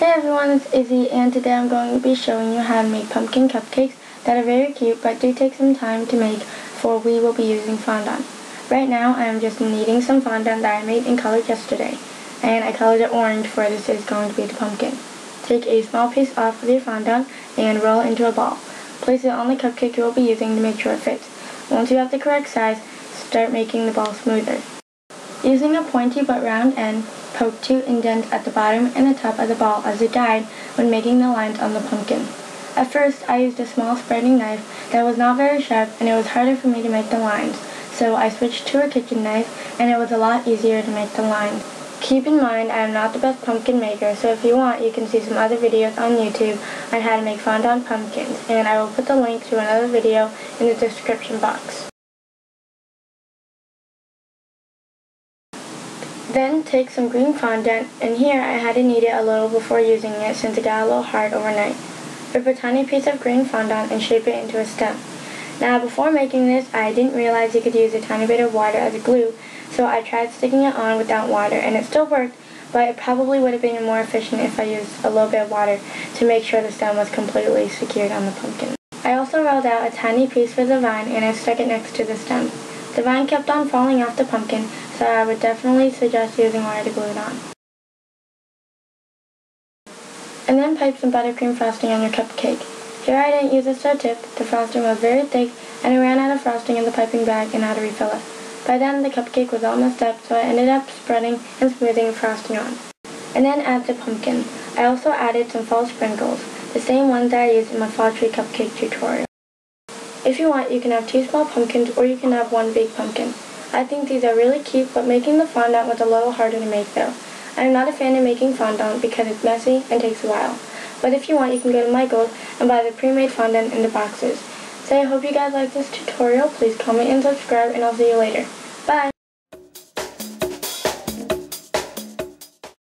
Hey everyone, it's Izzy, and today I'm going to be showing you how to make pumpkin cupcakes that are very cute but do take some time to make, for we will be using fondant. Right now I am just kneading some fondant that I made and colored yesterday, and I colored it orange for this is going to be the pumpkin. Take a small piece off of your fondant and roll it into a ball. Place it on the cupcake you will be using to make sure it fits. Once you have the correct size, start making the ball smoother. Using a pointy but round end, poke 2 indents at the bottom and the top of the ball as a guide when making the lines on the pumpkin. At first, I used a small spreading knife that was not very sharp and it was harder for me to make the lines, so I switched to a kitchen knife and it was a lot easier to make the lines. Keep in mind, I am not the best pumpkin maker, so if you want, you can see some other videos on YouTube on how to make fondant pumpkins, and I will put the link to another video in the description box. Then take some green fondant, and here I had to knead it a little before using it since it got a little hard overnight. Rip a tiny piece of green fondant and shape it into a stem. Now before making this, I didn't realize you could use a tiny bit of water as a glue, so I tried sticking it on without water, and it still worked, but it probably would have been more efficient if I used a little bit of water to make sure the stem was completely secured on the pumpkin. I also rolled out a tiny piece for the vine and I stuck it next to the stem. The vine kept on falling off the pumpkin, so I would definitely suggest using wire to glue it on. And then pipe some buttercream frosting on your cupcake. Here I didn't use a star tip, the frosting was very thick, and I ran out of frosting in the piping bag and had to refill it. By then the cupcake was all messed up, so I ended up spreading and smoothing the frosting on. And then add the pumpkin. I also added some fall sprinkles, the same ones that I used in my fall tree cupcake tutorial. If you want, you can have 2 small pumpkins or you can have 1 big pumpkin. I think these are really cute, but making the fondant was a little harder to make though. I am not a fan of making fondant because it's messy and takes a while. But if you want, you can go to Michael's and buy the pre-made fondant in the boxes. So I hope you guys like this tutorial. Please comment and subscribe, and I'll see you later. Bye!